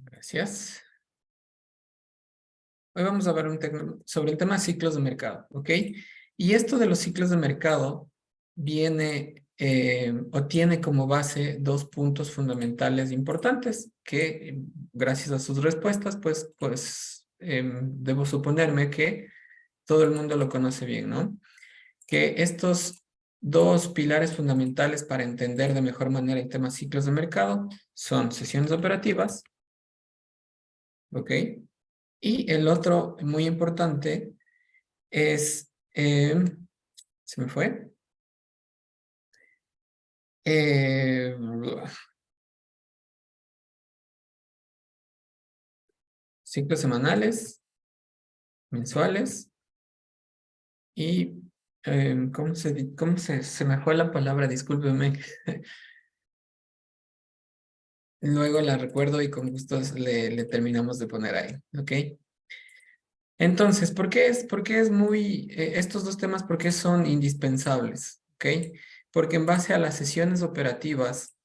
Gracias. Hoy vamos a ver sobre el tema ciclos de mercado, ¿ok? Y esto de los ciclos de mercado viene o tiene como base dos puntos fundamentales importantes que gracias a sus respuestas, debo suponerme que todo el mundo lo conoce bien, ¿no? Que estos dos pilares fundamentales para entender de mejor manera el tema ciclos de mercado son sesiones operativas, ¿ok? Y el otro muy importante es, se me fue, Eh, ciclos semanales, mensuales y, se me fue la palabra? Discúlpeme. Luego la recuerdo y con gusto le terminamos de poner ahí, ¿ok? Entonces, por qué es estos dos temas, por qué son indispensables? ¿Ok? Porque en base a las sesiones operativas,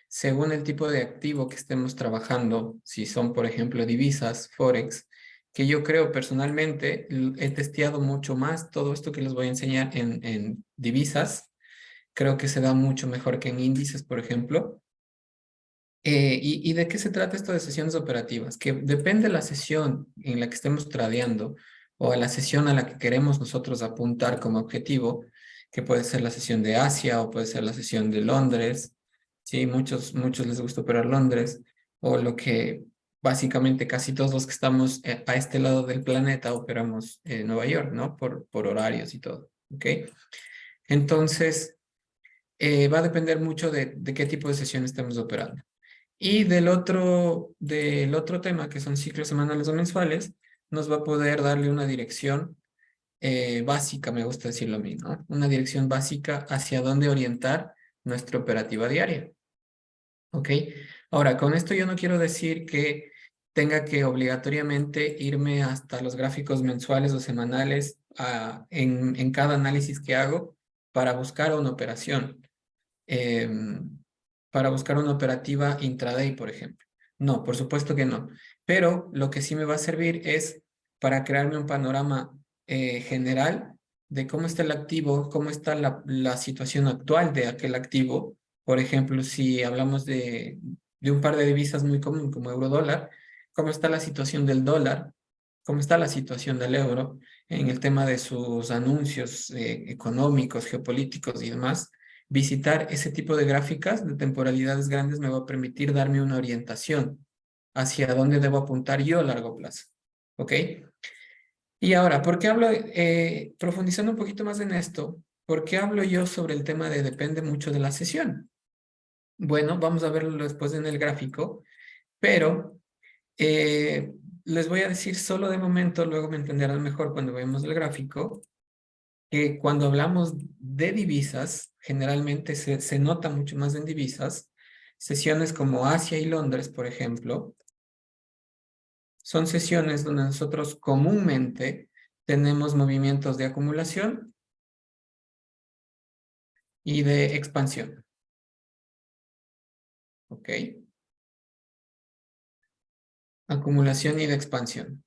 según el tipo de activo que estemos trabajando, si son, por ejemplo, divisas, Forex, que yo creo personalmente, he testeado mucho más todo esto que les voy a enseñar en divisas, creo que se da mucho mejor que en índices, por ejemplo. ¿Y de qué se trata esto de sesiones operativas? Que depende de la sesión en la que estemos tradeando o a la sesión a la que queremos nosotros apuntar como objetivo, que puede ser la sesión de Asia o puede ser la sesión de Londres. Sí, muchos les gusta operar Londres, o lo que básicamente casi todos los que estamos a este lado del planeta operamos en Nueva York, ¿no? Por horarios y todo, ¿ok? Entonces, va a depender mucho de qué tipo de sesión estemos operando. Y del otro tema, que son ciclos semanales o mensuales, nos va a poder darle una dirección básica, me gusta decirlo a mí, ¿no? Una dirección básica hacia dónde orientar nuestra operativa diaria, ¿ok? Ahora, con esto yo no quiero decir que tenga que obligatoriamente irme hasta los gráficos mensuales o semanales en cada análisis que hago para buscar una operación. Para buscar una operativa intraday, por ejemplo. No, por supuesto que no. Pero lo que sí me va a servir es para crearme un panorama general de cómo está el activo, cómo está la situación actual de aquel activo. Por ejemplo, si hablamos de un par de divisas muy común como euro-dólar, cómo está la situación del dólar, cómo está la situación del euro en el tema de sus anuncios económicos, geopolíticos y demás. Visitar ese tipo de gráficas de temporalidades grandes me va a permitir darme una orientación hacia dónde debo apuntar yo a largo plazo. ¿Ok? Y ahora, ¿por qué hablo, profundizando un poquito más en esto, por qué hablo yo sobre el tema de depende mucho de la sesión? Bueno, vamos a verlo después en el gráfico, pero eh, les voy a decir solo de momento, luego me entenderán mejor cuando veamos el gráfico, que cuando hablamos de divisas, generalmente se nota mucho más en divisas, sesiones como Asia y Londres, por ejemplo, son sesiones donde nosotros comúnmente tenemos movimientos de acumulación y de expansión. ¿Ok? Acumulación y de expansión.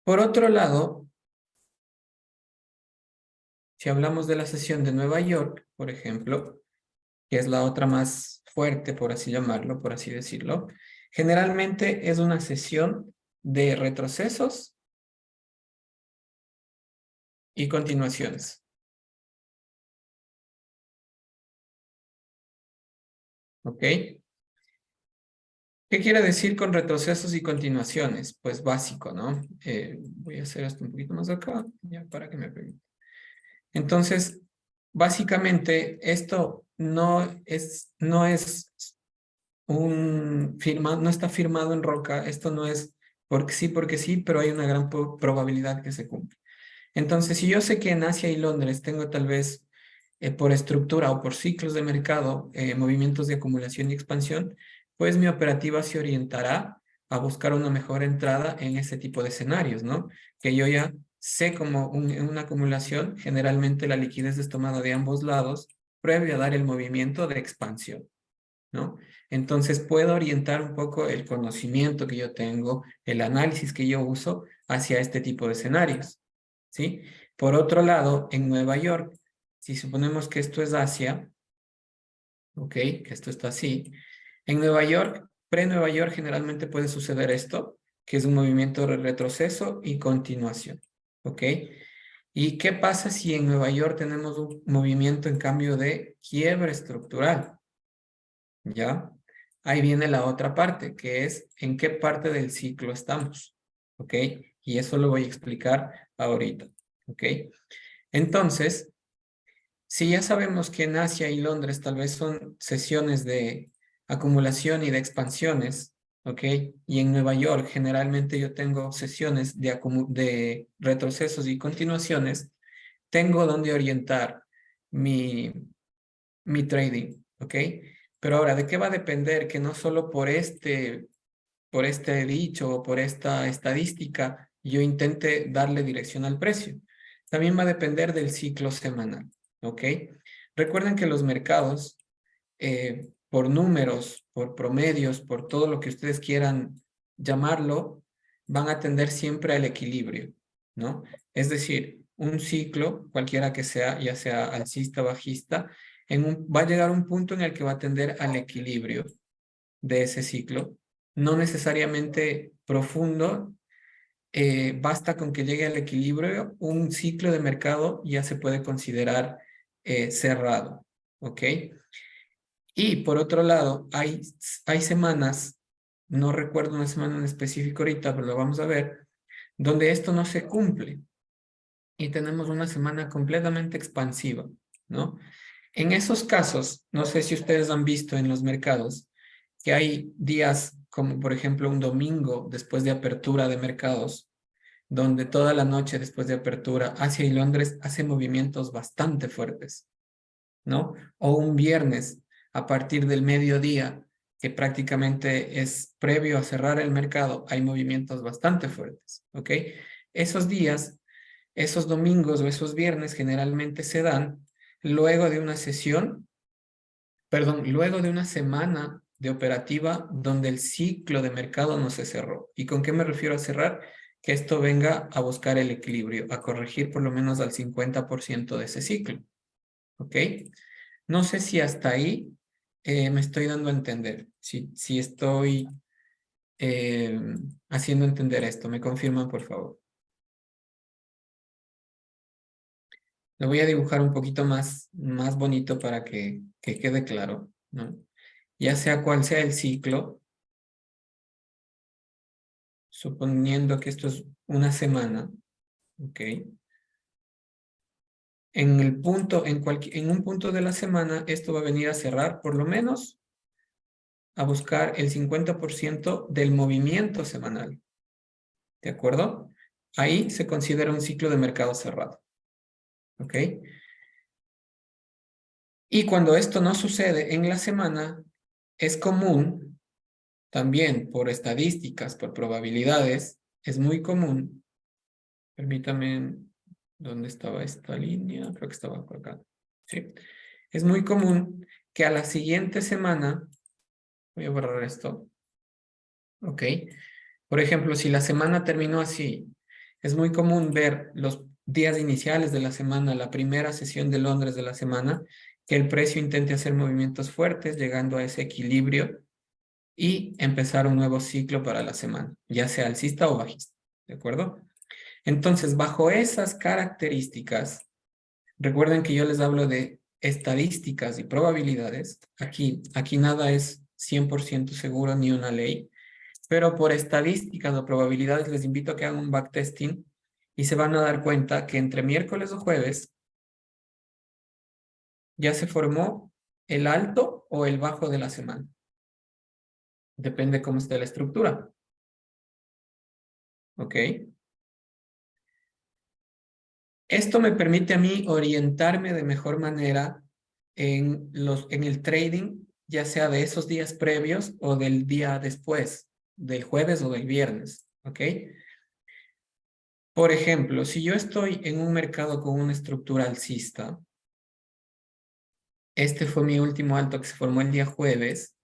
Por otro lado, si hablamos de la sesión de Nueva York, por ejemplo, que es la otra más fuerte, por así llamarlo, por así decirlo, generalmente es una sesión de retrocesos y continuaciones. ¿Ok? ¿Qué quiere decir con retrocesos y continuaciones? Pues básico, ¿no? Voy a hacer esto un poquito más acá, ya para que me permita. Entonces, básicamente, esto no está firmado en roca, esto no es porque sí, pero hay una gran probabilidad que se cumpla. Entonces, si yo sé que en Asia y Londres tengo tal vez por estructura o por ciclos de mercado, movimientos de acumulación y expansión, pues mi operativa se orientará a buscar una mejor entrada en ese tipo de escenarios, ¿no? Que yo ya sé como en una acumulación, generalmente la liquidez es tomada de ambos lados, previo a dar el movimiento de expansión, ¿no? Entonces puedo orientar un poco el conocimiento que yo tengo, el análisis que yo uso hacia este tipo de escenarios, ¿sí? Por otro lado, en Nueva York, si suponemos que esto es Asia, ¿ok? Que esto está así. En Nueva York, pre-Nueva York, generalmente puede suceder esto, que es un movimiento de retroceso y continuación, ¿ok? ¿Y qué pasa si en Nueva York tenemos un movimiento en cambio de quiebre estructural? ¿Ya? Ahí viene la otra parte, que es en qué parte del ciclo estamos, ¿ok? Y eso lo voy a explicar ahorita, ¿ok? Entonces, si ya sabemos que en Asia y Londres tal vez son sesiones de acumulación y de expansiones, ¿ok? Y en Nueva York generalmente yo tengo sesiones de retrocesos y continuaciones, tengo donde orientar mi, mi trading, ¿ok? Pero ahora, ¿de qué va a depender que no solo por este dicho o por esta estadística yo intente darle dirección al precio? También va a depender del ciclo semanal, ¿ok? Recuerden que los mercados, por números, por promedios, por todo lo que ustedes quieran llamarlo, van a tender siempre al equilibrio, ¿no? Es decir, un ciclo, cualquiera que sea, ya sea alcista o bajista, va a llegar a un punto en el que va a tender al equilibrio de ese ciclo, no necesariamente profundo, basta con que llegue al equilibrio, un ciclo de mercado ya se puede considerar cerrado, ¿ok? Y por otro lado, hay semanas, no recuerdo una semana en específico ahorita, pero lo vamos a ver, donde esto no se cumple y tenemos una semana completamente expansiva, ¿no? En esos casos, no sé si ustedes han visto en los mercados que hay días como por ejemplo un domingo después de apertura de mercados, donde toda la noche después de apertura Asia y Londres hace movimientos bastante fuertes, ¿no? O un viernes a partir del mediodía, que prácticamente es previo a cerrar el mercado, hay movimientos bastante fuertes, ¿ok? Esos días, esos domingos o esos viernes generalmente se dan luego de una sesión, perdón, luego de una semana de operativa donde el ciclo de mercado no se cerró. ¿Y con qué me refiero a cerrar? Que esto venga a buscar el equilibrio, a corregir por lo menos al 50% de ese ciclo, ¿ok? No sé si hasta ahí me estoy dando a entender, si estoy eh, haciendo entender esto. Me confirman, por favor. Lo voy a dibujar un poquito más bonito para que quede claro, ¿no? Ya sea cual sea el ciclo, suponiendo que esto es una semana, ¿ok? En el punto, en un punto de la semana, esto va a venir a cerrar por lo menos a buscar el 50% del movimiento semanal. ¿De acuerdo? Ahí se considera un ciclo de mercado cerrado. ¿Ok? Y cuando esto no sucede en la semana, es común, también por estadísticas, por probabilidades, es muy común. Permítame, ¿dónde estaba esta línea? Creo que estaba por acá. Sí. Es muy común que a la siguiente semana, voy a borrar esto, ¿ok? Por ejemplo, si la semana terminó así, es muy común ver los días iniciales de la semana, la primera sesión de Londres de la semana, que el precio intente hacer movimientos fuertes, llegando a ese equilibrio y empezar un nuevo ciclo para la semana, ya sea alcista o bajista, ¿de acuerdo? Entonces, bajo esas características, recuerden que yo les hablo de estadísticas y probabilidades. Aquí nada es 100% seguro ni una ley, pero por estadísticas o probabilidades les invito a que hagan un backtesting y se van a dar cuenta que entre miércoles o jueves ya se formó el alto o el bajo de la semana. Depende cómo esté la estructura. ¿Ok? Esto me permite a mí orientarme de mejor manera en el trading, ya sea de esos días previos o del día después, del jueves o del viernes. ¿Ok? Por ejemplo, si yo estoy en un mercado con una estructura alcista, este fue mi último alto que se formó el día jueves.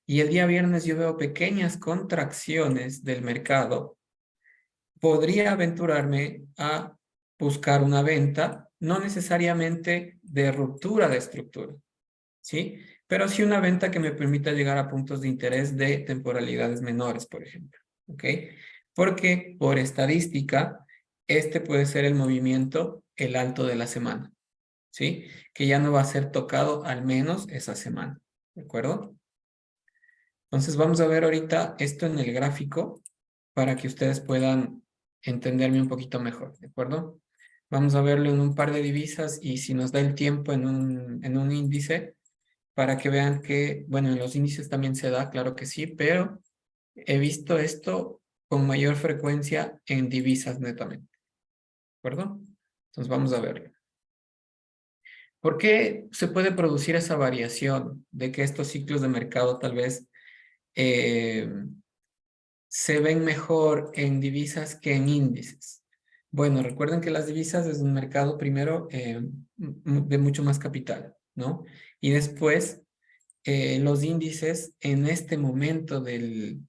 y el día viernes yo veo pequeñas contracciones del mercado, podría aventurarme a buscar una venta, no necesariamente de ruptura de estructura, ¿sí? Pero sí una venta que me permita llegar a puntos de interés de temporalidades menores, por ejemplo, ¿ok? Porque por estadística, este puede ser el movimiento, el alto de la semana, ¿sí? Que ya no va a ser tocado al menos esa semana, ¿de acuerdo? Entonces vamos a ver ahorita esto en el gráfico para que ustedes puedan entenderme un poquito mejor, ¿de acuerdo? Vamos a verlo en un par de divisas y si nos da el tiempo en un índice para que vean que, bueno, en los índices también se da, claro que sí, pero he visto esto con mayor frecuencia en divisas netamente, ¿de acuerdo? Entonces vamos a verlo. ¿Por qué se puede producir esa variación de que estos ciclos de mercado tal vez eh, se ven mejor en divisas que en índices? Bueno, recuerden que las divisas es un mercado primero de mucho más capital, ¿no? Y después los índices en este momento del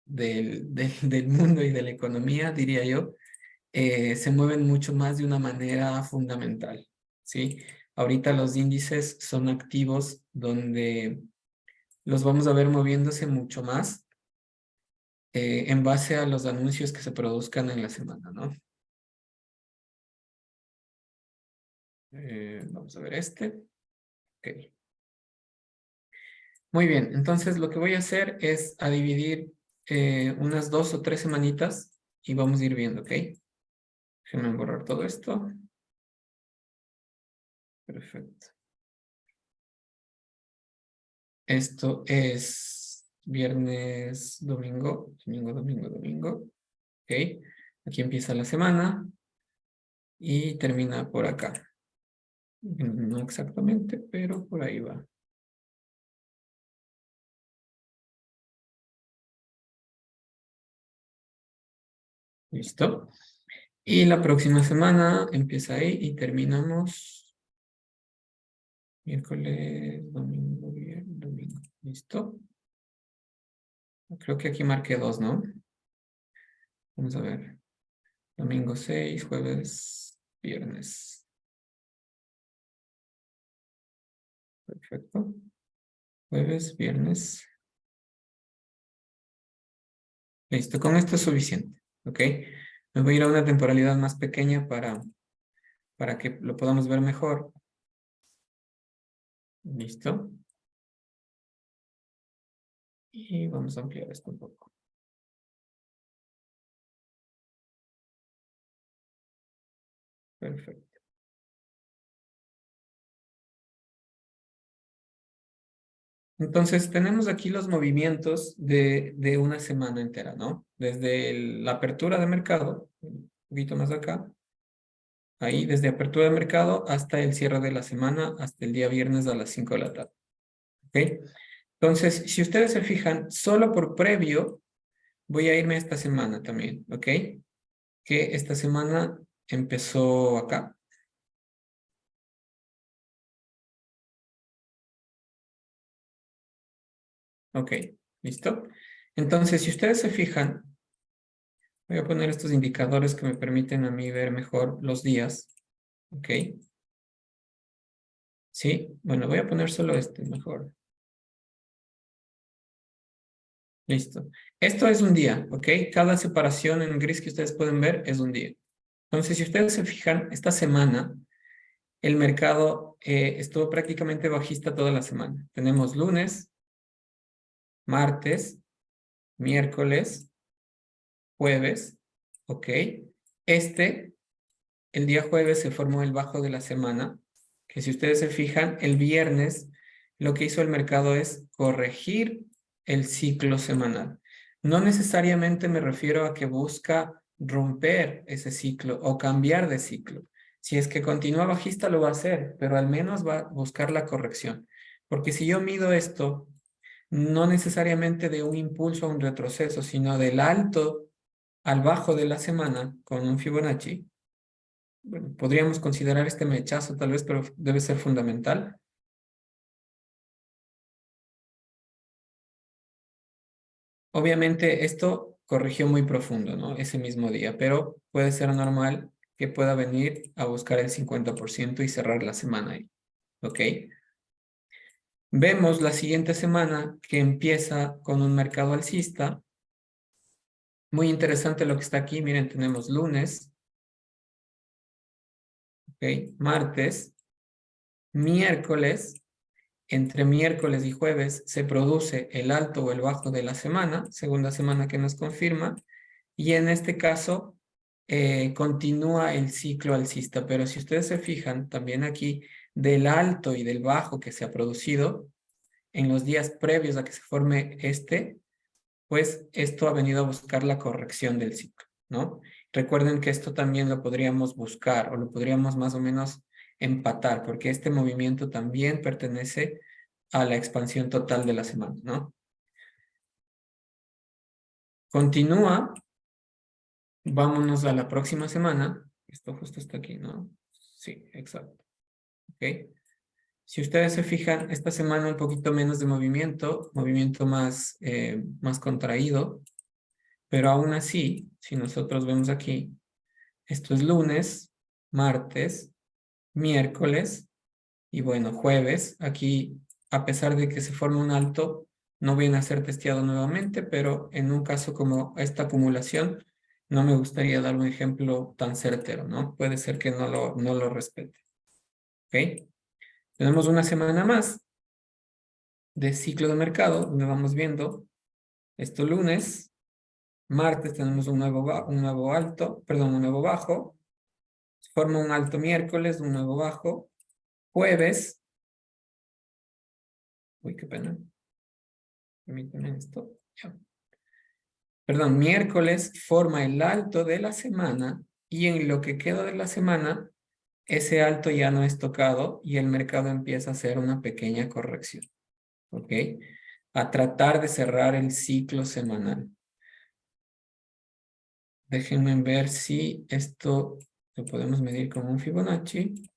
mundo y de la economía, diría yo, se mueven mucho más de una manera fundamental, ¿sí? Ahorita los índices son activos donde los vamos a ver moviéndose mucho más en base a los anuncios que se produzcan en la semana, ¿no? Vamos a ver este. Ok. Muy bien, entonces lo que voy a hacer es a dividir unas 2 o 3 semanitas y vamos a ir viendo, ¿ok? Déjenme borrar todo esto. Perfecto. Esto es viernes, domingo, domingo, domingo, domingo. ¿Ok? Aquí empieza la semana y termina por acá. No exactamente, pero por ahí va. ¿Listo? Y la próxima semana empieza ahí y terminamos miércoles, domingo, viernes, domingo. ¿Listo? Creo que aquí marqué 2, ¿no? Vamos a ver. Domingo 6, jueves, viernes. Perfecto. Jueves, viernes. Listo, con esto es suficiente, ¿ok? Me voy a ir a una temporalidad más pequeña para que lo podamos ver mejor. Listo. Y vamos a ampliar esto un poco. Perfecto. Entonces, tenemos aquí los movimientos de una semana entera, ¿no? Desde la apertura de mercado, un poquito más acá, ahí desde apertura de mercado hasta el cierre de la semana, hasta el día viernes a las 5 de la tarde, ¿ok? Entonces, si ustedes se fijan, solo por previo, voy a irme a esta semana también, ¿ok? Que esta semana empezó acá. Ok, ¿listo? Entonces, si ustedes se fijan, voy a poner estos indicadores que me permiten a mí ver mejor los días. Ok, ¿sí? Bueno, voy a poner solo este mejor. Listo. Esto es un día, ¿ok? Cada separación en gris que ustedes pueden ver es un día. Entonces, si ustedes se fijan, esta semana el mercado estuvo prácticamente bajista toda la semana. Tenemos lunes, martes, miércoles, jueves, ¿ok? Este, el día jueves se formó el bajo de la semana, que si ustedes se fijan, el viernes lo que hizo el mercado es corregir el ciclo semanal. No necesariamente me refiero a que busca romper ese ciclo o cambiar de ciclo. Si es que continúa bajista, lo va a hacer, pero al menos va a buscar la corrección. Porque si yo mido esto, no necesariamente de un impulso a un retroceso, sino del alto al bajo de la semana con un Fibonacci, bueno, podríamos considerar este mechazo tal vez, pero debe ser fundamental. Obviamente esto corrigió muy profundo, ¿no? Ese mismo día, pero puede ser normal que pueda venir a buscar el 50% y cerrar la semana ahí, ¿ok? Vemos la siguiente semana que empieza con un mercado alcista. Muy interesante lo que está aquí. Miren, tenemos lunes, ¿ok? Martes, miércoles. Entre miércoles y jueves se produce el alto o el bajo de la semana, segunda semana que nos confirma, y en este caso continúa el ciclo alcista. Pero si ustedes se fijan, también aquí del alto y del bajo que se ha producido en los días previos a que se forme este, pues esto ha venido a buscar la corrección del ciclo, ¿no? Recuerden que esto también lo podríamos buscar o lo podríamos más o menos empatar, porque este movimiento también pertenece a la expansión total de la semana, ¿no? Continúa, vámonos a la próxima semana. Esto justo está aquí, ¿no? Sí, exacto. ¿Ok? Si ustedes se fijan, esta semana un poquito menos de movimiento más contraído, pero aún así, si nosotros vemos aquí, esto es lunes, martes, miércoles y bueno, jueves. Aquí, a pesar de que se forma un alto, no viene a ser testeado nuevamente, pero en un caso como esta acumulación, no me gustaría dar un ejemplo tan certero, ¿no? Puede ser que no lo respete. ¿Ok? Tenemos una semana más de ciclo de mercado, donde vamos viendo esto lunes, martes tenemos un nuevo alto, perdón, un nuevo bajo, forma un alto miércoles, un nuevo bajo, jueves, uy, qué pena, permítanme esto, ya. Perdón, miércoles forma el alto de la semana y en lo que queda de la semana, ese alto ya no es tocado y el mercado empieza a hacer una pequeña corrección, ¿ok? A tratar de cerrar el ciclo semanal. Déjenme ver si esto lo podemos medir con un Fibonacci.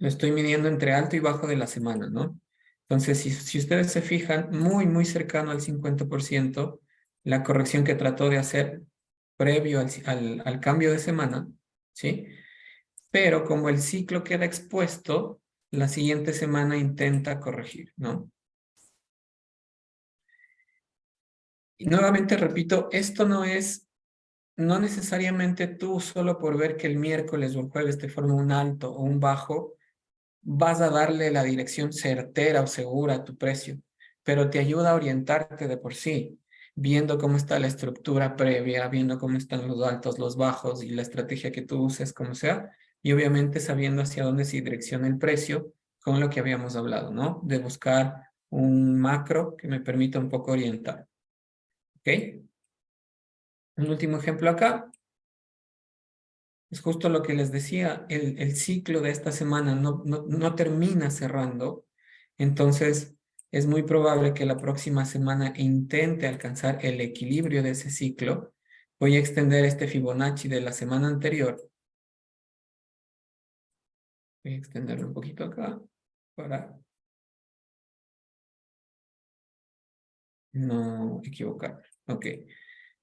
Lo estoy midiendo entre alto y bajo de la semana, ¿no? Entonces, si ustedes se fijan, muy cercano al 50%, la corrección que trató de hacer previo al cambio de semana, ¿sí? Pero como el ciclo queda expuesto, la siguiente semana intenta corregir, ¿no? Y nuevamente repito, esto no necesariamente tú solo por ver que el miércoles o el jueves te forma un alto o un bajo, vas a darle la dirección certera o segura a tu precio, pero te ayuda a orientarte de por sí, viendo cómo está la estructura previa, viendo cómo están los altos, los bajos y la estrategia que tú uses, como sea, y obviamente sabiendo hacia dónde se direcciona el precio con lo que habíamos hablado, ¿no? De buscar un macro que me permita un poco orientar, ¿ok? Un último ejemplo acá. Es justo lo que les decía, el ciclo de esta semana no termina cerrando, entonces es muy probable que la próxima semana intente alcanzar el equilibrio de ese ciclo. Voy a extender este Fibonacci de la semana anterior. Voy a extenderlo un poquito acá para no equivocarme. Ok.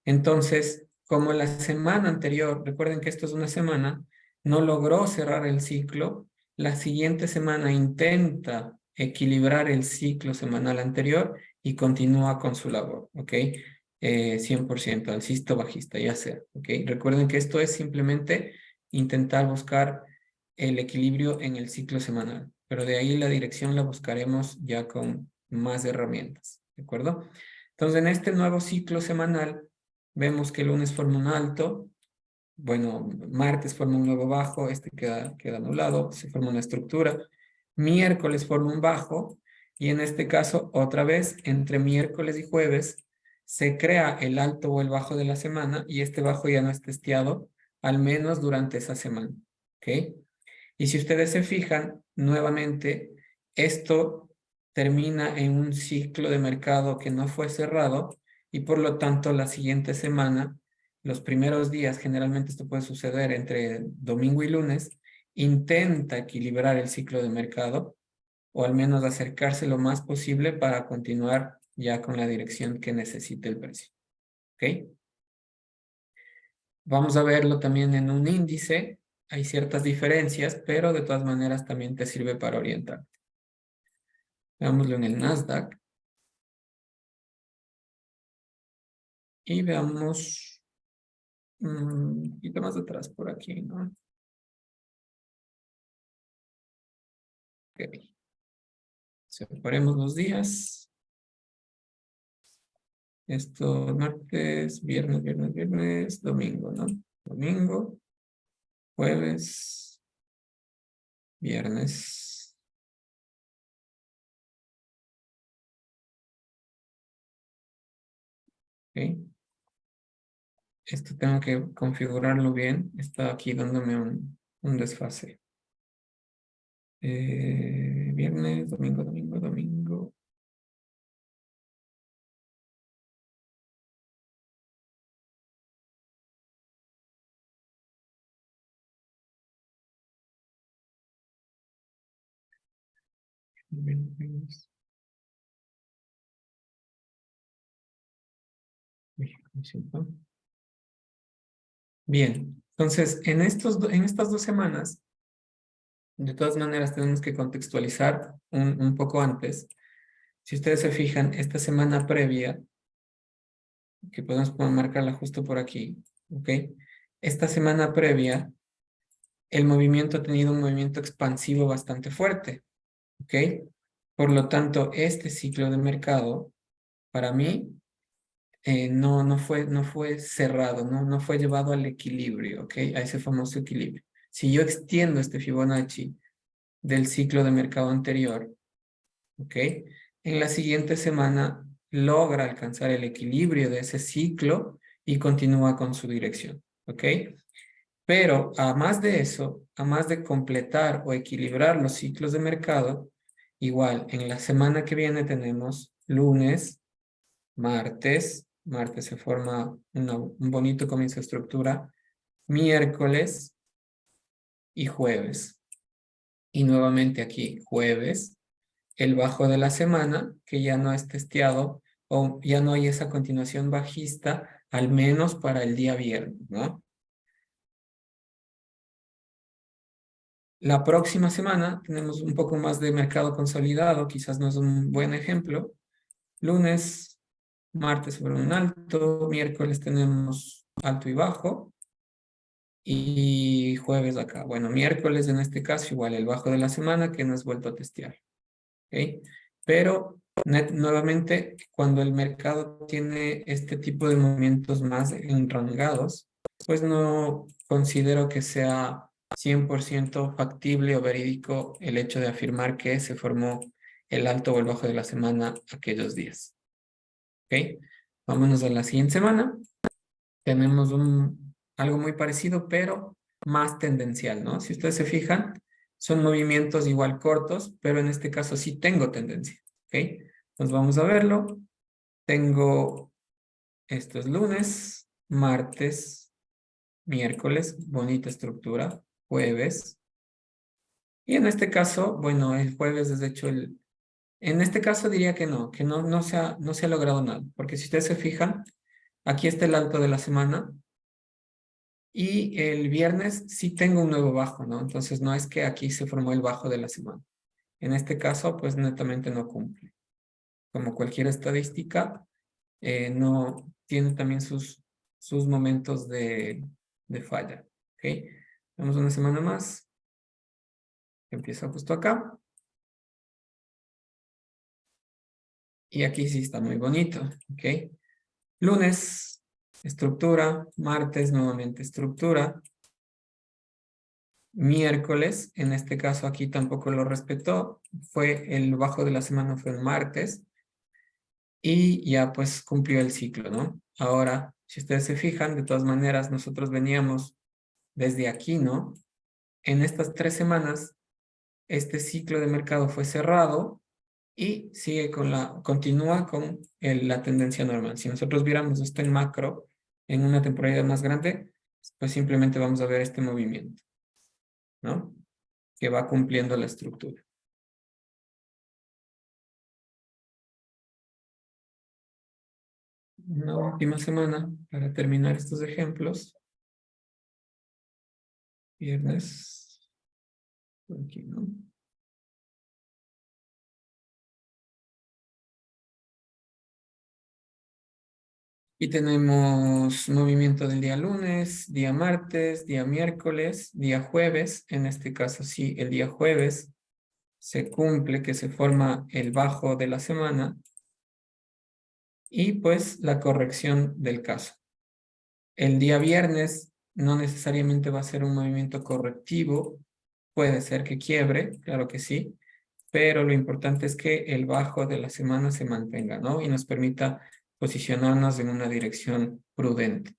Entonces, como la semana anterior, recuerden que esto es una semana, no logró cerrar el ciclo, la siguiente semana intenta equilibrar el ciclo semanal anterior y continúa con su labor, ¿ok? 100%, alcista o bajista, ya sea, ¿ok? Recuerden que esto es simplemente intentar buscar el equilibrio en el ciclo semanal, pero de ahí la dirección la buscaremos ya con más herramientas, ¿de acuerdo? Entonces, en este nuevo ciclo semanal, vemos que el lunes forma un alto, bueno, martes forma un nuevo bajo, este queda anulado, se forma una estructura, miércoles forma un bajo, y en este caso, otra vez, entre miércoles y jueves, se crea el alto o el bajo de la semana, y este bajo ya no es testeado, al menos durante esa semana, ¿ok? Y si ustedes se fijan, nuevamente, esto termina en un ciclo de mercado que no fue cerrado y por lo tanto la siguiente semana, los primeros días, generalmente esto puede suceder entre domingo y lunes, intenta equilibrar el ciclo de mercado o al menos acercarse lo más posible para continuar ya con la dirección que necesite el precio. ¿Ok? Vamos a verlo también en un índice. Hay ciertas diferencias, pero de todas maneras también te sirve para orientar. Veámoslo en el Nasdaq. Y veamos un poquito más atrás por aquí, ¿no? Ok. Separemos los días. Esto martes, viernes, domingo, ¿no? Domingo, jueves, viernes. ¿Ok? Esto tengo que configurarlo bien. Está aquí dándome un desfase. Viernes, domingo. Viernes. Uy, ¿cómo se llama? Bien, entonces en estas 2 semanas, de todas maneras tenemos que contextualizar un poco antes. Si ustedes se fijan, esta semana previa, que podemos marcarla justo por aquí, ¿ok? Esta semana previa, el movimiento ha tenido un movimiento expansivo bastante fuerte, ¿ok? Por lo tanto, este ciclo de mercado, para mí, no fue cerrado, no fue llevado al equilibrio, ¿ok? A ese famoso equilibrio. Si yo extiendo este Fibonacci del ciclo de mercado anterior, ¿ok? En la siguiente semana logra alcanzar el equilibrio de ese ciclo y continúa con su dirección, ¿ok? Pero a más de eso, a más de completar o equilibrar los ciclos de mercado, igual en la semana que viene tenemos lunes, martes se forma un bonito comienzo de estructura, miércoles y jueves. Y nuevamente aquí, jueves, el bajo de la semana, que ya no es testeado o ya no hay esa continuación bajista, al menos para el día viernes, ¿no? La próxima semana tenemos un poco más de mercado consolidado, quizás no es un buen ejemplo. Lunes, martes sobre un alto, miércoles tenemos alto y bajo, y jueves acá. Bueno, miércoles en este caso igual el bajo de la semana que no es vuelto a testear. ¿Ok? Pero nuevamente, cuando el mercado tiene este tipo de movimientos más enrangados, pues no considero que sea 100% factible o verídico el hecho de afirmar que se formó el alto o el bajo de la semana aquellos días. ¿Ok? Vámonos a la siguiente semana. Tenemos algo muy parecido, pero más tendencial, ¿no? Si ustedes se fijan, son movimientos igual cortos, pero en este caso sí tengo tendencia, ¿ok? Entonces vamos a verlo. Tengo estos lunes, martes, miércoles, bonita estructura, jueves. Y en este caso, bueno, el jueves es de hecho En este caso diría que no se ha logrado nada, porque si ustedes se fijan, aquí está el alto de la semana, y el viernes sí tengo un nuevo bajo, ¿no? Entonces no es que aquí se formó el bajo de la semana. En este caso, pues netamente no cumple. Como cualquier estadística, no tiene también sus momentos de falla. ¿Ok? Tenemos una semana más, que empieza justo acá. Y aquí sí está muy bonito. ¿Ok? Lunes, estructura. Martes, nuevamente estructura. Miércoles, en este caso aquí tampoco lo respetó, fue el bajo de la semana fue el martes y ya pues cumplió el ciclo, ¿no? Ahora, si ustedes se fijan, de todas maneras nosotros veníamos desde aquí, ¿no? En estas 3 semanas, este ciclo de mercado fue cerrado y continúa con la tendencia normal. Si nosotros viéramos esto en macro, en una temporalidad más grande, pues simplemente vamos a ver este movimiento, ¿no? Que va cumpliendo la estructura. una última semana para terminar estos ejemplos. Viernes. Por aquí, ¿no? Y tenemos movimiento del día lunes, día martes, día miércoles, día jueves. En este caso, sí, el día jueves se cumple que se forma el bajo de la semana y pues la corrección del caso. El día viernes no necesariamente va a ser un movimiento correctivo, puede ser que quiebre, claro que sí, pero lo importante es que el bajo de la semana se mantenga, ¿no? Y nos permita posicionarnos en una dirección prudente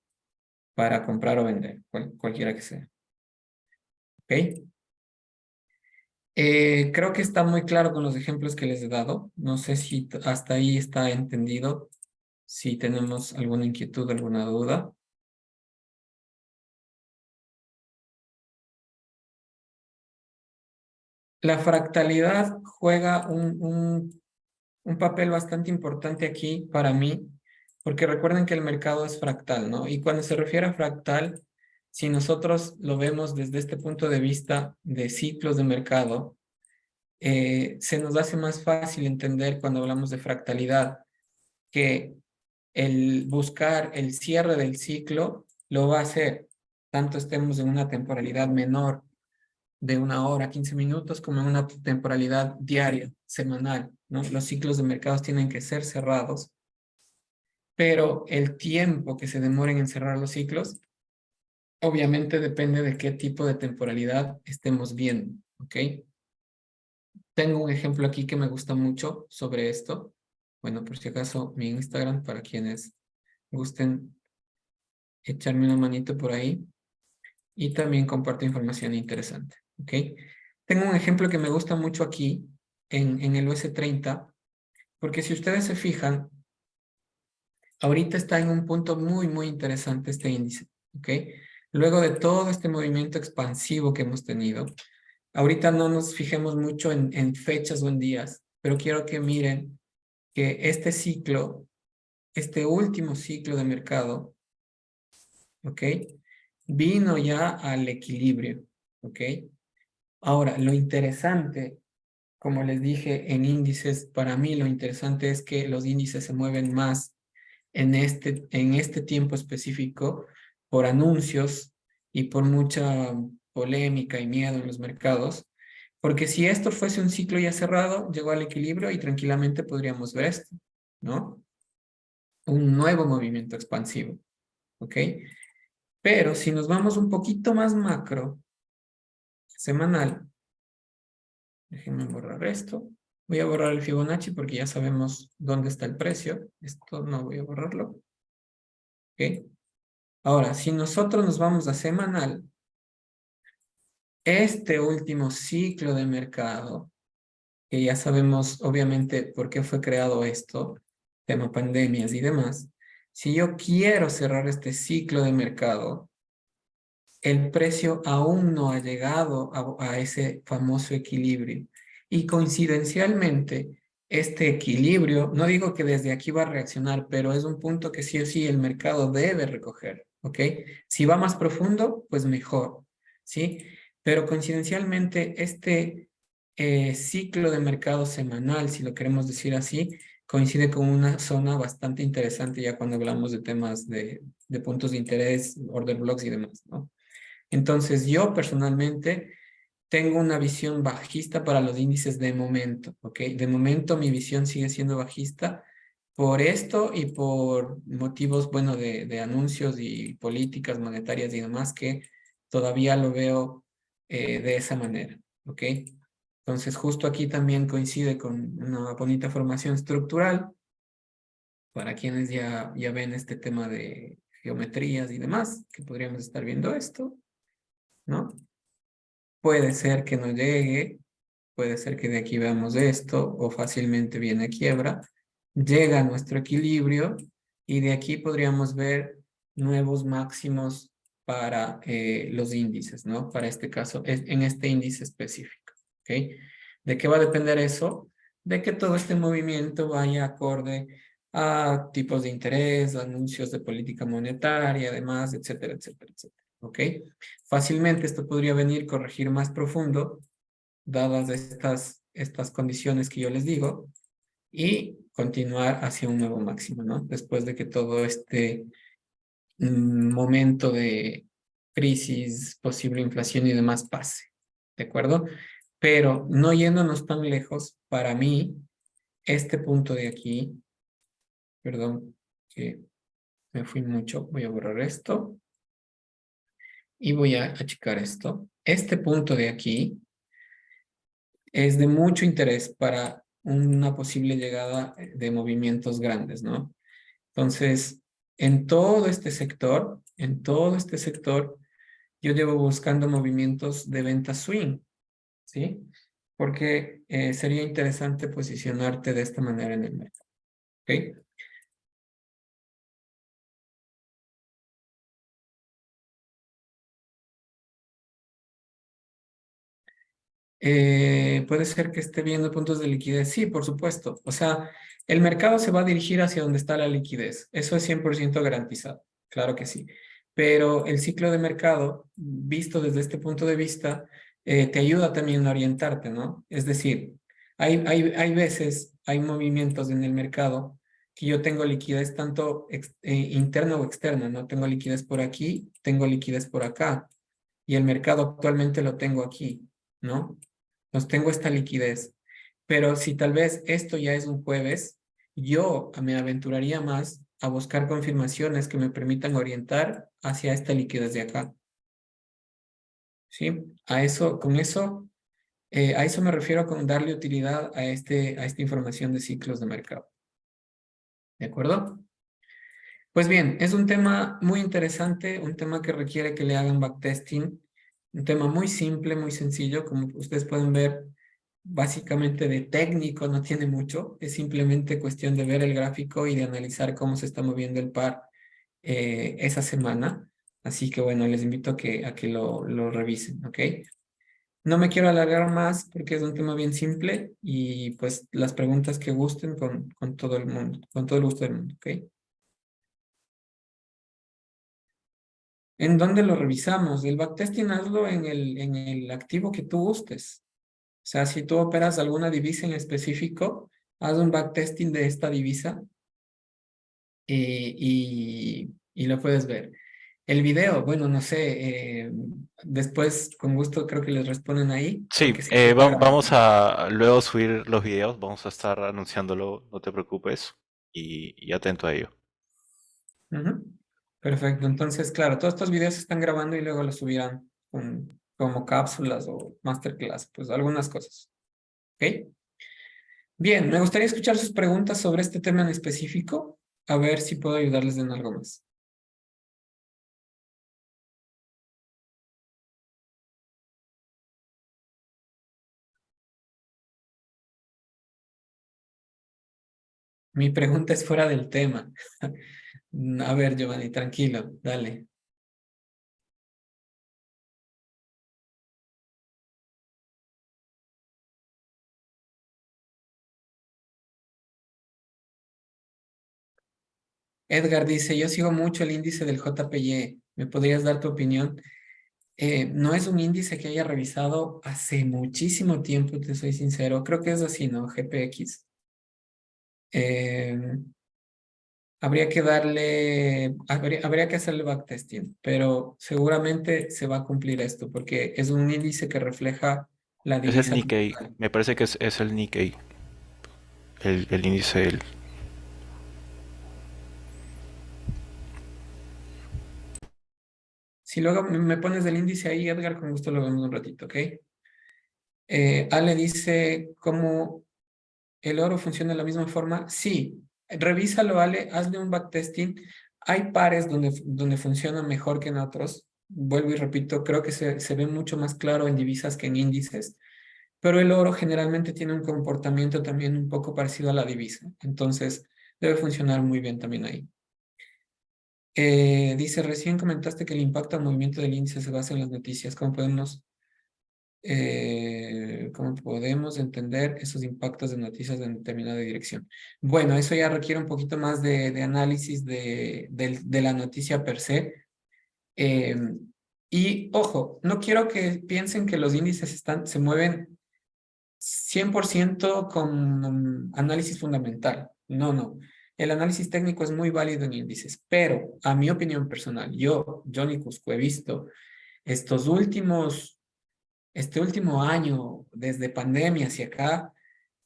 para comprar o vender, cualquiera que sea. ¿Ok? Creo que está muy claro con los ejemplos que les he dado. No sé si hasta ahí está entendido. Si tenemos alguna inquietud, alguna duda. La fractalidad juega un papel bastante importante aquí para mí, porque recuerden que el mercado es fractal, ¿no? Y cuando se refiere a fractal, si nosotros lo vemos desde este punto de vista de ciclos de mercado, se nos hace más fácil entender cuando hablamos de fractalidad que el buscar el cierre del ciclo lo va a hacer, tanto estemos en una temporalidad menor de 1 hora, 15 minutos, como en una temporalidad diaria, semanal, ¿no? Los ciclos de mercados tienen que ser cerrados, pero el tiempo que se demoren en cerrar los ciclos, obviamente depende de qué tipo de temporalidad estemos viendo, ¿ok? Tengo un ejemplo aquí que me gusta mucho sobre esto. Bueno, por si acaso, mi Instagram, para quienes gusten echarme una manito por ahí. Y también comparto información interesante, ¿ok? Tengo un ejemplo que me gusta mucho aquí, en el US30, porque si ustedes se fijan, ahorita está en un punto muy, muy interesante este índice, ¿ok? Luego de todo este movimiento expansivo que hemos tenido, ahorita no nos fijemos mucho en fechas o en días, pero quiero que miren que este ciclo, este último ciclo de mercado, ¿ok? Vino ya al equilibrio, ¿ok? Ahora, lo interesante, como les dije en índices, para mí lo interesante es que los índices se mueven más en este tiempo específico por anuncios y por mucha polémica y miedo en los mercados, porque si esto fuese un ciclo ya cerrado, llegó al equilibrio y tranquilamente podríamos ver esto, ¿no? Un nuevo movimiento expansivo, ¿ok? Pero si nos vamos un poquito más macro, semanal, déjenme borrar esto. Voy a borrar el Fibonacci porque ya sabemos dónde está el precio. Esto no voy a borrarlo. ¿Ok? Ahora, si nosotros nos vamos a semanal, este último ciclo de mercado, que ya sabemos obviamente por qué fue creado esto, tema pandemias y demás, si yo quiero cerrar este ciclo de mercado, el precio aún no ha llegado a ese famoso equilibrio. Y coincidencialmente, este equilibrio, no digo que desde aquí va a reaccionar, pero es un punto que sí o sí el mercado debe recoger, ¿ok? Si va más profundo, pues mejor, ¿sí? Pero coincidencialmente, este ciclo de mercado semanal, si lo queremos decir así, coincide con una zona bastante interesante ya cuando hablamos de temas de puntos de interés, order blocks y demás, ¿no? Entonces, yo personalmente tengo una visión bajista para los índices de momento, ¿ok? De momento mi visión sigue siendo bajista por esto y por motivos, bueno, de anuncios y políticas monetarias y demás que todavía lo veo de esa manera, ¿ok? Entonces, justo aquí también coincide con una bonita formación estructural para quienes ya ven este tema de geometrías y demás, que podríamos estar viendo esto, ¿no? Puede ser que no llegue, puede ser que de aquí veamos esto o fácilmente viene quiebra, llega a nuestro equilibrio y de aquí podríamos ver nuevos máximos para los índices, ¿no? Para este caso, en este índice específico, ¿ok? ¿De qué va a depender eso? De que todo este movimiento vaya acorde a tipos de interés, anuncios de política monetaria, además, etcétera, etcétera, etcétera. ¿Ok? Fácilmente esto podría venir corregir más profundo, dadas estas condiciones que yo les digo, y continuar hacia un nuevo máximo, ¿no? Después de que todo este momento de crisis, posible inflación y demás pase, ¿de acuerdo? Pero no yéndonos tan lejos, para mí, este punto de aquí, perdón, que me fui mucho, voy a borrar esto y voy a achicar esto. Este punto de aquí es de mucho interés para una posible llegada de movimientos grandes, ¿no? Entonces, en todo este sector, yo llevo buscando movimientos de venta swing, ¿sí? Porque sería interesante posicionarte de esta manera en el mercado, ¿ok? Puede ser que esté viendo puntos de liquidez. Sí, por supuesto. O sea, el mercado se va a dirigir hacia donde está la liquidez. Eso es 100% garantizado. Claro que sí. Pero el ciclo de mercado, visto desde este punto de vista, te ayuda también a orientarte, ¿no? Es decir, hay veces, hay movimientos en el mercado que yo tengo liquidez tanto interna o externa, ¿no? Tengo liquidez por aquí, tengo liquidez por acá. Y el mercado actualmente lo tengo aquí, ¿no? Pues tengo esta liquidez. Pero si tal vez esto ya es un jueves, yo me aventuraría más a buscar confirmaciones que me permitan orientar hacia esta liquidez de acá. ¿Sí? A eso me refiero con darle utilidad a esta información de ciclos de mercado. ¿De acuerdo? Pues bien, es un tema muy interesante, un tema que requiere que le hagan backtesting, un tema muy simple, muy sencillo, como ustedes pueden ver, básicamente de técnico no tiene mucho, es simplemente cuestión de ver el gráfico y de analizar cómo se está moviendo el par esa semana. Así que bueno, les invito a que lo revisen, ¿ok? No me quiero alargar más porque es un tema bien simple y pues las preguntas que gusten con todo el mundo, con todo el gusto del mundo, ¿ok? ¿En dónde lo revisamos? El backtesting hazlo en el activo que tú gustes. O sea, si tú operas alguna divisa en específico, haz un backtesting de esta divisa y lo puedes ver. El video, bueno, no sé, después con gusto creo que les responden ahí, Sí, porque sí que está grabado. vamos a luego subir los videos, vamos a estar anunciándolo, no te preocupes, y atento a ello. Ujú. Perfecto, entonces, claro, todos estos videos se están grabando y luego los subirán como cápsulas o masterclass, pues algunas cosas. ¿Ok? Bien, me gustaría escuchar sus preguntas sobre este tema en específico, a ver si puedo ayudarles en algo más. Mi pregunta es fuera del tema. A ver, Giovanni, tranquilo, dale. Edgar dice, yo sigo mucho el índice del JPY. ¿Me podrías dar tu opinión? No es un índice que haya revisado hace muchísimo tiempo, te soy sincero. Creo que es así, ¿no? GPX. Eh, habría que hacerle backtesting, pero seguramente se va a cumplir esto, porque es un índice que refleja la Es el divisa como Nikkei, tal. me parece que es el Nikkei, el índice del... Si luego me pones el índice ahí, Edgar, con gusto lo vemos un ratito, ¿ok? Ale dice, ¿cómo el oro funciona de la misma forma? Sí, revísalo, Ale, hazle un backtesting. Hay pares donde funciona mejor que en otros. Vuelvo y repito, creo que se ve mucho más claro en divisas que en índices, pero el oro generalmente tiene un comportamiento también un poco parecido a la divisa. Entonces, debe funcionar muy bien también ahí. Dice, recién comentaste que el impacto al movimiento del índice se basa en las noticias. ¿Cómo podemos ¿Cómo podemos entender esos impactos de noticias en determinada dirección? Bueno, eso ya requiere un poquito más de análisis de la noticia per se. Eh, y ojo, no quiero que piensen que los índices se mueven 100% con análisis fundamental. No, no. El análisis técnico es muy válido en índices, pero a mi opinión personal, yo, Johnny Cusco, he visto estos últimos este último año, desde pandemia hacia acá,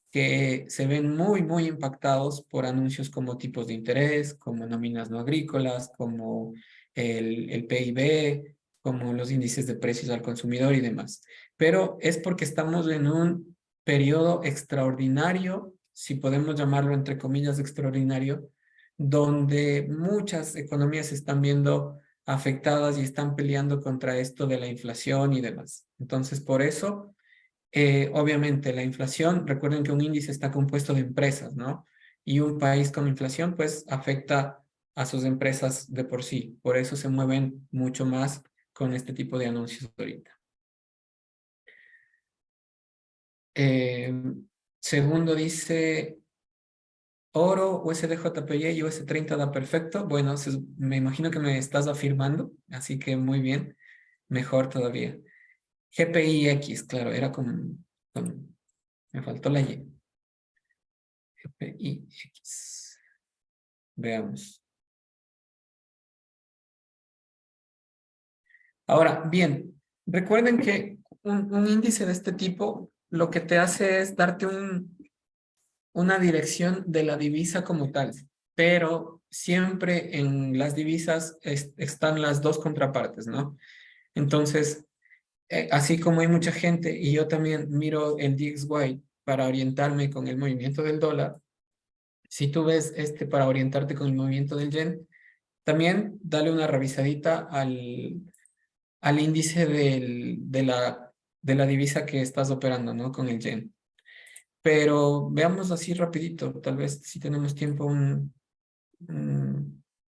que se ven muy, muy impactados por anuncios como tipos de interés, como nóminas no agrícolas, como el PIB, como los índices de precios al consumidor y demás. Pero es porque estamos en un periodo extraordinario, si podemos llamarlo entre comillas extraordinario, donde muchas economías se están viendo afectadas y están peleando contra esto de la inflación y demás. Entonces, por eso obviamente, la inflación, recuerden que un índice está compuesto de empresas, ¿no? Y un país con inflación, pues, afecta a sus empresas de por sí. Por eso se mueven mucho más con este tipo de anuncios ahorita. Eh, Segundo dice, oro, USDJPY y US30 da perfecto. Bueno, me imagino que me estás afirmando, así que muy bien, mejor todavía. GPIX, claro, era me faltó la Y. GPIX. Veamos. Ahora, bien, recuerden que un índice de este tipo lo que te hace es darte una dirección de la divisa como tal, pero siempre en las divisas están las dos contrapartes, ¿no? Entonces, así como hay mucha gente y yo también miro el DXY para orientarme con el movimiento del dólar, si tú ves este para orientarte con el movimiento del yen, también dale una revisadita al índice de la divisa que estás operando, ¿no? Con el yen. Pero veamos así rapidito, tal vez si tenemos tiempo,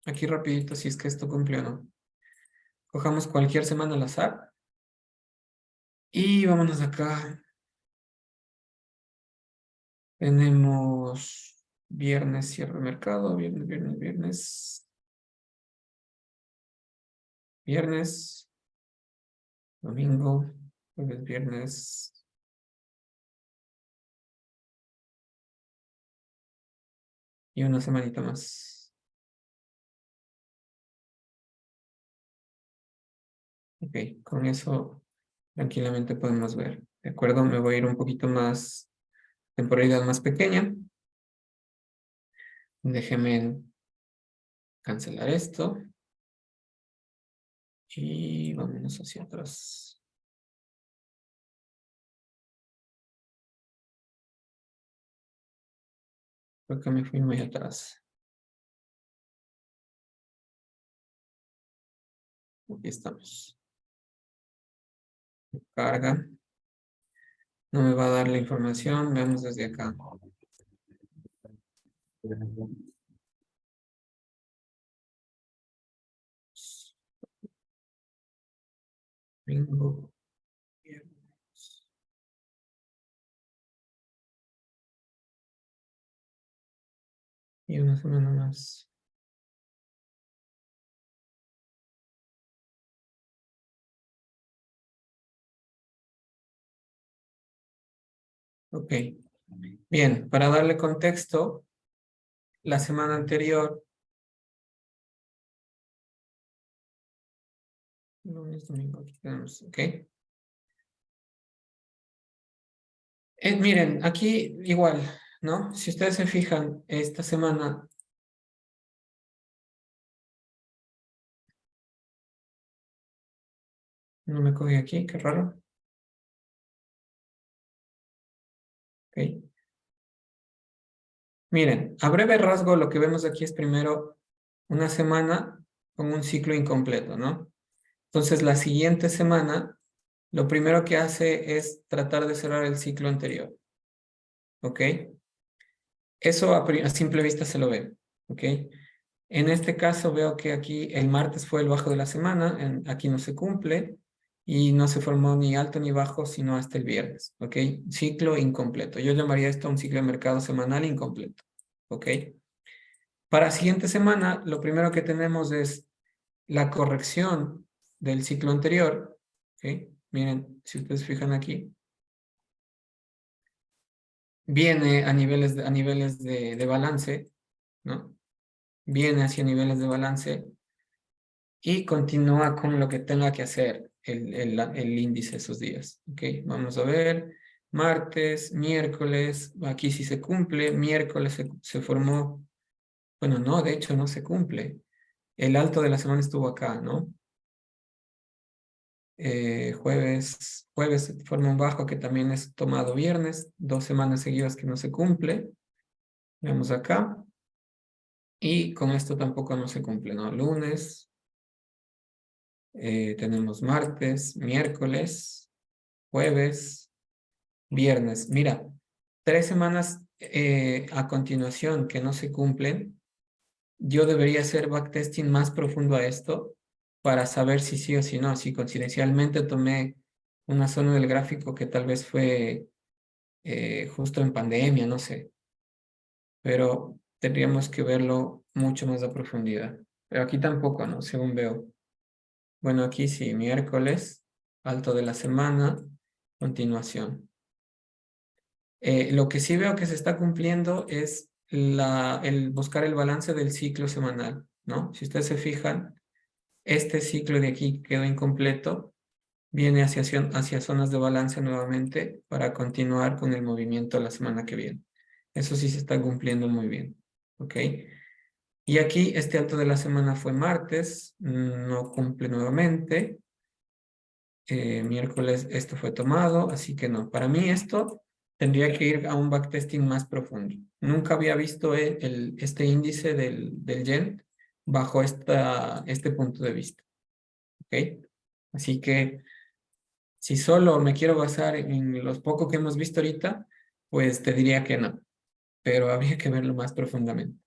aquí rapidito, si es que esto cumple o no. Cojamos cualquier semana al azar y vámonos acá. Tenemos viernes, cierre de mercado, viernes, domingo, jueves, viernes. Y una semanita más. Ok, con eso tranquilamente podemos ver. ¿De acuerdo? Me voy a ir un poquito más, temporalidad más pequeña. Déjenme cancelar esto. Y vámonos hacia atrás. Creo que me fui muy atrás. Aquí estamos. Carga. No me va a dar la información. Veamos desde acá. Domingo, viernes. Y una semana más. Ok. Bien, para darle contexto, la semana anterior, lunes, domingo, aquí tenemos, ok. Miren, aquí igual, ¿no? Si ustedes se fijan, esta semana, no me coge aquí, qué raro. Ok. Miren, a breve rasgo lo que vemos aquí es primero una semana con un ciclo incompleto, ¿no? Entonces la siguiente semana, lo primero que hace es tratar de cerrar el ciclo anterior, ¿ok? Eso a simple vista se lo ve, ¿ok? En este caso veo que aquí el martes fue el bajo de la semana, aquí no se cumple, y no se formó ni alto ni bajo, sino hasta el viernes, ¿ok? Ciclo incompleto. Yo llamaría esto un ciclo de mercado semanal incompleto, ¿ok? Para la siguiente semana, lo primero que tenemos es la corrección del ciclo anterior, ¿ok? Miren, si ustedes fijan aquí, viene a niveles de balance, ¿no? Viene hacia niveles de balance y continúa con lo que tenga que hacer el índice esos días. ¿Ok? Vamos a ver. Martes, miércoles, aquí sí se cumple. Miércoles se formó. Bueno, no, de hecho no se cumple. El alto de la semana estuvo acá, ¿no? Jueves se forma un bajo que también es tomado viernes. 2 semanas seguidas que no se cumple. Vemos acá. Y con esto tampoco no se cumple, ¿no? Lunes, tenemos martes, miércoles, jueves, viernes. Mira, 3 semanas a continuación que no se cumplen, yo debería hacer backtesting más profundo a esto para saber si sí o si no. Si coincidencialmente tomé una zona del gráfico que tal vez fue justo en pandemia, no sé, pero tendríamos que verlo mucho más a profundidad. Pero aquí tampoco, ¿no? Según veo. Bueno, aquí sí, miércoles, alto de la semana, continuación. Lo que sí veo que se está cumpliendo es el buscar el balance del ciclo semanal, ¿no? Si ustedes se fijan, este ciclo de aquí quedó incompleto, viene hacia zonas de balance nuevamente para continuar con el movimiento la semana que viene. Eso sí se está cumpliendo muy bien, ¿ok? Y aquí este alto de la semana fue martes, no cumple nuevamente. Miércoles esto fue tomado, así que no. Para mí esto tendría que ir a un backtesting más profundo. Nunca había visto este índice del yen bajo este punto de vista. ¿Ok? Así que si solo me quiero basar en los pocos que hemos visto ahorita, pues te diría que no, pero habría que verlo más profundamente.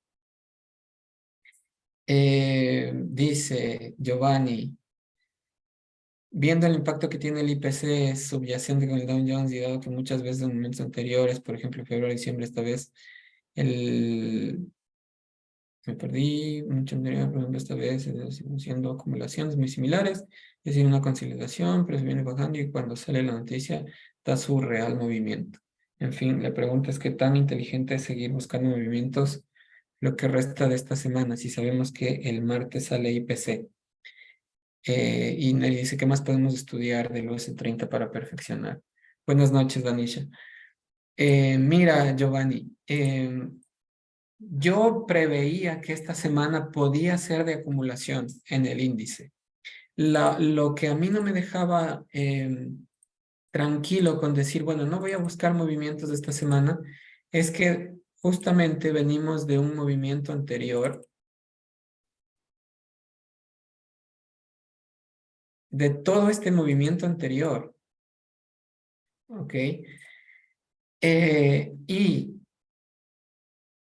Dice Giovanni. Viendo el impacto que tiene el IPC subyacente con el Dow Jones y dado que muchas veces en momentos anteriores, por ejemplo, febrero, diciembre, esta vez, el... me perdí, mucho anterior, por ejemplo, esta vez, siguen siendo acumulaciones muy similares, es decir, una consolidación, pero se viene bajando y cuando sale la noticia da su real movimiento. En fin, la pregunta es qué tan inteligente es seguir buscando movimientos lo que resta de esta semana, si sabemos que el martes sale IPC. Y me dice, ¿qué más podemos estudiar del OS30 para perfeccionar? Buenas noches, Danisha. Mira, Giovanni, yo preveía que esta semana podía ser de acumulación en el índice. Lo que a mí no me dejaba tranquilo con decir, bueno, no voy a buscar movimientos de esta semana, es que justamente venimos de un movimiento anterior, de todo este movimiento anterior, ¿ok? Y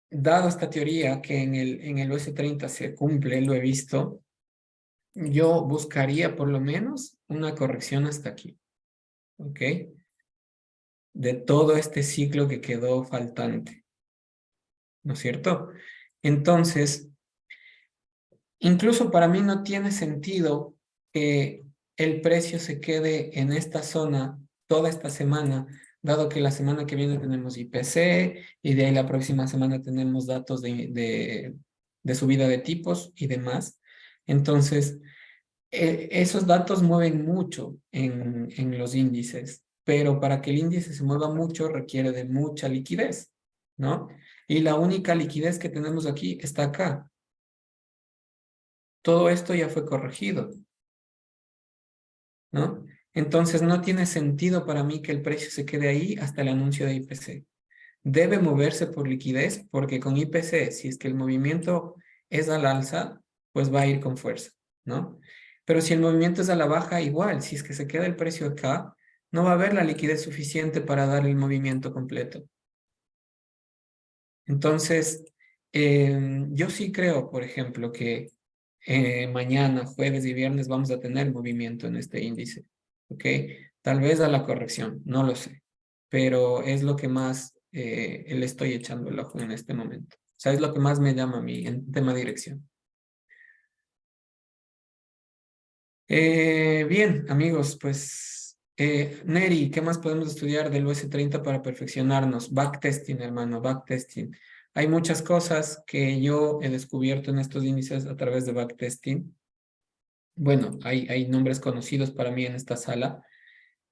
dado esta teoría que en el OS30 se cumple, lo he visto, yo buscaría por lo menos una corrección hasta aquí, ¿ok? De todo este ciclo que quedó faltante, ¿no es cierto? Entonces, incluso para mí no tiene sentido que el precio se quede en esta zona toda esta semana, dado que la semana que viene tenemos IPC y de ahí la próxima semana tenemos datos de subida de tipos y demás. Entonces, esos datos mueven mucho en los índices, pero para que el índice se mueva mucho requiere de mucha liquidez, ¿no? Y la única liquidez que tenemos aquí está acá. Todo esto ya fue corregido, ¿no? Entonces no tiene sentido para mí que el precio se quede ahí hasta el anuncio de IPC. Debe moverse por liquidez porque con IPC, si es que el movimiento es al alza, pues va a ir con fuerza, ¿no? Pero si el movimiento es a la baja, igual, si es que se queda el precio acá, no va a haber la liquidez suficiente para dar el movimiento completo. Entonces, yo sí creo, por ejemplo, que mañana, jueves y viernes vamos a tener movimiento en este índice. ¿ok? Tal vez a la corrección, no lo sé, pero es lo que más le estoy echando el ojo en este momento. O sea, es lo que más me llama a mí en tema de dirección. Bien, amigos, pues, Neri, ¿qué más podemos estudiar del US30 para perfeccionarnos? Backtesting, hermano, backtesting. Hay muchas cosas que yo he descubierto en estos índices a través de backtesting. Bueno, hay nombres conocidos para mí en esta sala.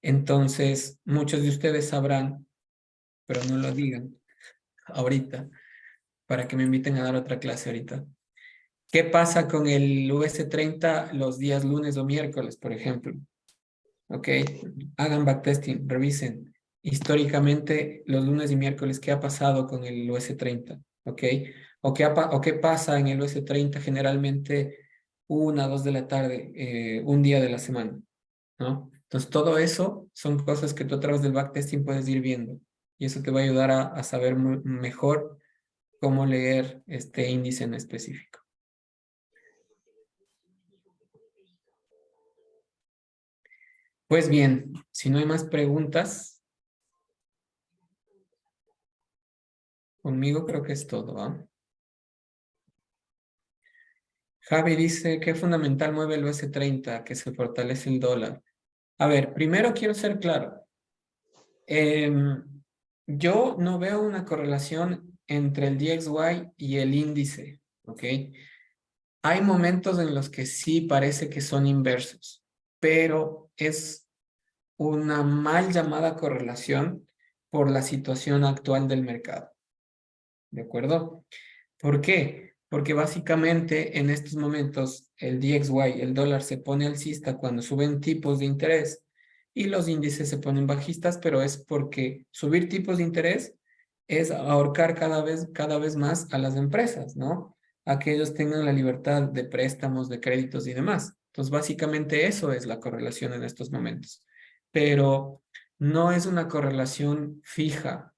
Entonces, muchos de ustedes sabrán, pero no lo digan ahorita, para que me inviten a dar otra clase ahorita. ¿Qué pasa con el US30 los días lunes o miércoles, por ejemplo? ¿Ok? Hagan backtesting, revisen históricamente los lunes y miércoles qué ha pasado con el US30, ¿ok? O qué pasa en el US30 generalmente 1 a 2 de la tarde, un día de la semana, ¿no? Entonces, todo eso son cosas que tú a través del backtesting puedes ir viendo y eso te va a ayudar a saber mejor cómo leer este índice en específico. Pues bien, si no hay más preguntas, conmigo creo que es todo, ¿ah? Javi dice que fundamental mueve el US30, que se fortalece el dólar. A ver, primero quiero ser claro. Em, yo no veo una correlación entre el DXY y el índice, ¿ok? Hay momentos en los que sí parece que son inversos, pero es una mal llamada correlación por la situación actual del mercado, ¿de acuerdo? ¿Por qué? Porque básicamente en estos momentos el DXY, el dólar se pone alcista cuando suben tipos de interés y los índices se ponen bajistas, pero es porque subir tipos de interés es ahorcar cada vez más a las empresas, ¿no? A que ellos tengan la libertad de préstamos, de créditos y demás. Entonces, básicamente eso es la correlación en estos momentos. Pero no es una correlación fija.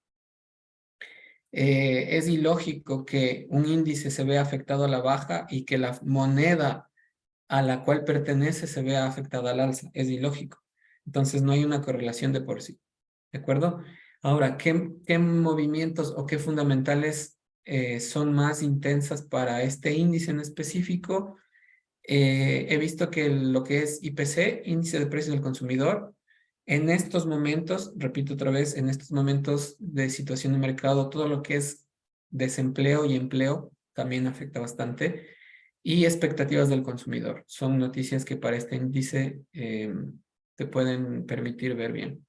Es ilógico que un índice se vea afectado a la baja y que la moneda a la cual pertenece se vea afectada al alza. Es ilógico. Entonces no hay una correlación de por sí. ¿De acuerdo? Ahora, ¿qué movimientos o qué fundamentales son más intensas para este índice en específico? He visto que lo que es IPC, índice de precios del consumidor, en estos momentos, repito otra vez, en estos momentos de situación de mercado, todo lo que es desempleo y empleo también afecta bastante. Y expectativas del consumidor. Son noticias que para este índice te pueden permitir ver bien.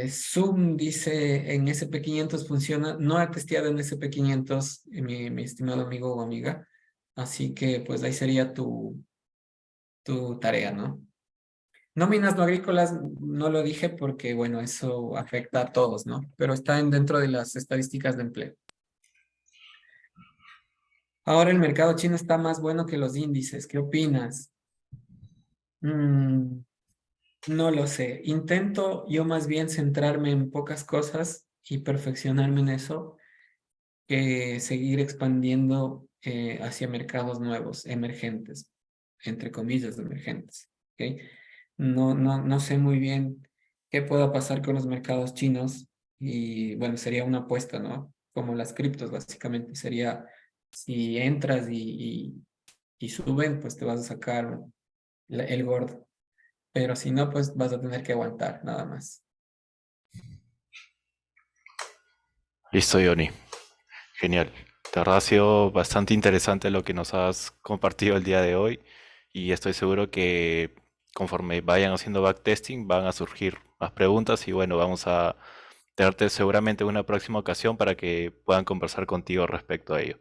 Zoom dice en SP500 funciona. No ha testeado en SP500, mi estimado amigo o amiga. Así que pues ahí sería tu tarea, ¿no? Nóminas no agrícolas, no lo dije porque, bueno, eso afecta a todos, ¿no? Pero está dentro de las estadísticas de empleo. Ahora el mercado chino está más bueno que los índices. ¿Qué opinas? Mm, no lo sé. Intento yo más bien centrarme en pocas cosas y perfeccionarme en eso que seguir expandiendo hacia mercados nuevos, emergentes, entre comillas, emergentes. ¿Ok? No sé muy bien qué pueda pasar con los mercados chinos y bueno, sería una apuesta, ¿no? Como las criptos, básicamente. Sería si entras y suben, pues te vas a sacar el gordo. Pero si no, pues vas a tener que aguantar, nada más. Listo, Johnny. Genial. De verdad ha sido bastante interesante lo que nos has compartido el día de hoy y estoy seguro que conforme vayan haciendo backtesting van a surgir más preguntas y bueno, vamos a tenerte seguramente una próxima ocasión para que puedan conversar contigo respecto a ello.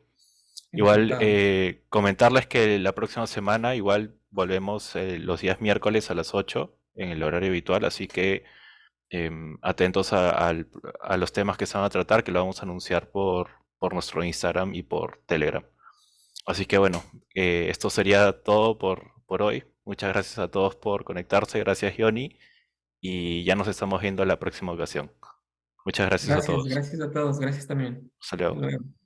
Igual Encantado. comentarles que la próxima semana igual volvemos los días miércoles a las 8 en el horario habitual, así que atentos a los temas que se van a tratar, que lo vamos a anunciar por nuestro Instagram y por Telegram. Así que bueno, esto sería todo por hoy. Muchas gracias a todos por conectarse, gracias Johnny, y ya nos estamos viendo en la próxima ocasión. Muchas gracias a Gracias, todos. gracias a todos, gracias también. Hasta Hasta luego. luego.